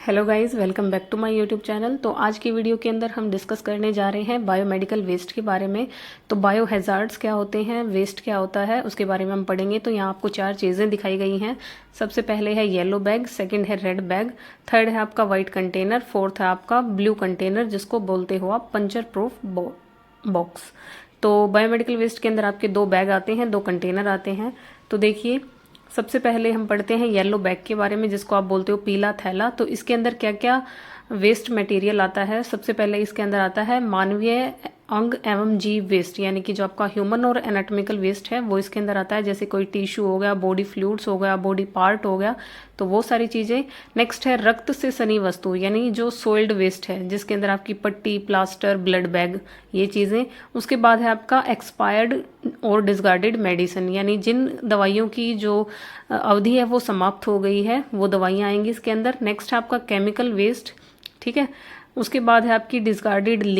Hello guys, welcome back to my YouTube channel. तो आज की वीडियो के अंदर हम डिस्कस करने जा रहे हैं बायोमेडिकल वेस्ट के बारे में। तो बायो हैजार्ड्स क्या होते हैं, वेस्ट क्या होता है, उसके बारे में हम पढ़ेंगे। तो यहाँ आपको 4 चीज़ें दिखाई गई हैं। सबसे पहले है येलो बैग, सेकंड है रेड बैग, थर्ड है आपका वाइट कंटेनर, फोर्थ है आपका ब्लू कंटेनर जिसको बोलते हो आप पंचर प्रूफ बॉक्स। तो बायोमेडिकल वेस्ट के अंदर आपके 2 बैग आते हैं, 2 कंटेनर आते हैं। तो देखिए, सबसे पहले हम पढ़ते हैं येलो बैग के बारे में जिसको आप बोलते हो पीला थैला। तो इसके अंदर क्या क्या वेस्ट मटेरियल आता है। सबसे पहले इसके अंदर आता है मानवीय अंग एवं जीव वेस्ट, यानी कि जो आपका ह्यूमन और एनाटॉमिकल वेस्ट है वो इसके अंदर आता है। जैसे कोई टिश्यू हो गया, बॉडी फ्लूइड्स हो गया, बॉडी पार्ट हो गया, तो वो सारी चीजें। नेक्स्ट है रक्त से सनी वस्तु, यानी जो सोइल्ड वेस्ट है जिसके अंदर आपकी पट्टी, प्लास्टर, ब्लड बैग, ये चीजें। उसके बाद है आपका एक्सपायर्ड और डिसकार्डेड मेडिसिन, यानी जिन दवाइयों की जो अवधि है वो समाप्त हो गई है वो दवाइयां आएंगी इसके अंदर। नेक्स्ट है आपका केमिकल वेस्ट, ठीक है। उसके बाद है आपकी डिसकार्डेड,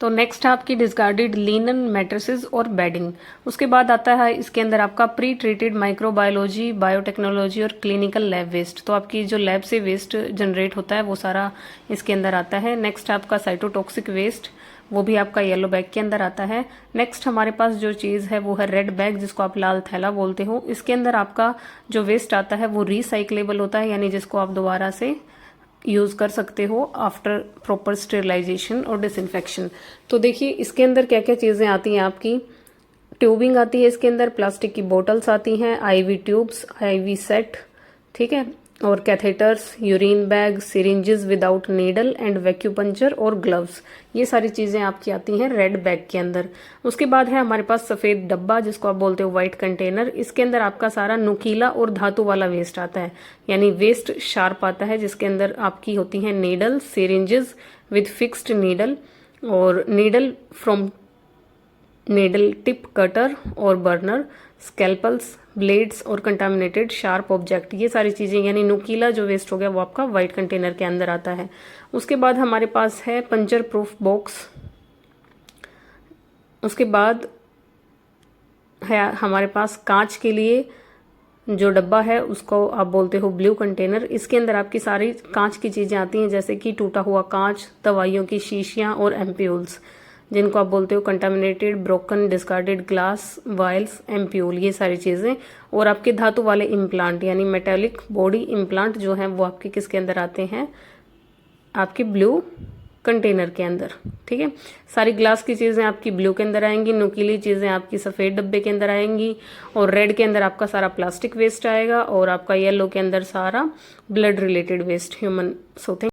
तो नेक्स्ट है आपकी डिसकार्डेड लिनन मैट्रेसेस और बेडिंग। उसके बाद आता है इसके अंदर आपका प्री ट्रीटेड माइक्रोबायोलॉजी, बायोटेक्नोलॉजी और क्लिनिकल लैब वेस्ट। तो आपकी जो लैब से वेस्ट जनरेट होता है वो सारा इसके अंदर आता है। नेक्स्ट आपका साइटोटॉक्सिक वेस्ट, वो भी आपका येलो बैग के अंदर आता है। नेक्स्ट हमारे पास जो चीज़ है वो है रेड बैग जिसको आप लाल थैला बोलते हो। इसके अंदर आपका जो वेस्ट आता है वो रिसाइक्लेबल होता है, यानी जिसको आप दोबारा से यूज कर सकते हो आफ्टर प्रॉपर स्टेरिलाइजेशन और डिसइंफेक्शन। तो देखिए इसके अंदर क्या क्या चीजें आती हैं आपकी। ट्यूबिंग आती है इसके अंदर, प्लास्टिक की बोटल्स आती हैं, आईवी ट्यूब्स, आईवी सेट, ठीक है, और catheters, urine bag, syringes without needle and vacupuncture और ग्लव्स, ये सारी चीजें आपकी आती हैं रेड बैग के अंदर। उसके बाद है हमारे पास सफेद डब्बा जिसको आप बोलते हो व्हाइट कंटेनर। इसके अंदर आपका सारा नुकीला और धातु वाला वेस्ट आता है, यानी वेस्ट शार्प आता है जिसके अंदर आपकी होती है needle, syringes with fixed needle और needle from needle tip cutter और बर्नर, स्कैल्पल्स, ब्लेड्स और कंटामिनेटेड शार्प ऑब्जेक्ट, ये सारी चीजें, यानी नुकीला जो वेस्ट हो गया वो आपका व्हाइट कंटेनर के अंदर आता है। उसके बाद हमारे पास है पंचर प्रूफ बॉक्स। उसके बाद है हमारे पास कांच के लिए जो डब्बा है उसको आप बोलते हो ब्लू कंटेनर। इसके अंदर आपकी सारी कांच की चीजें आती हैं, जैसे कि टूटा हुआ कांच, दवाइयों की शीशियां और एम्प्यूल्स जिनको आप बोलते हो कंटामिनेटेड, ब्रोकन, डिस्कार्डेड ग्लास, वाइल्स, एम्प्यूल, ये सारी चीजें। और आपके धातु वाले इम्प्लांट, यानी मेटेलिक बॉडी इम्प्लांट जो हैं वो आपके किसके अंदर आते हैं, आपके ब्लू कंटेनर के अंदर, ठीक है। सारी ग्लास की चीजें आपकी ब्लू के अंदर आएंगी, नुकीली चीजें आपकी सफेद डब्बे के अंदर आएंगी, और रेड के अंदर आपका सारा प्लास्टिक वेस्ट आएगा, और आपका येलो के अंदर सारा ब्लड रिलेटेड वेस्ट, ह्यूमन सोते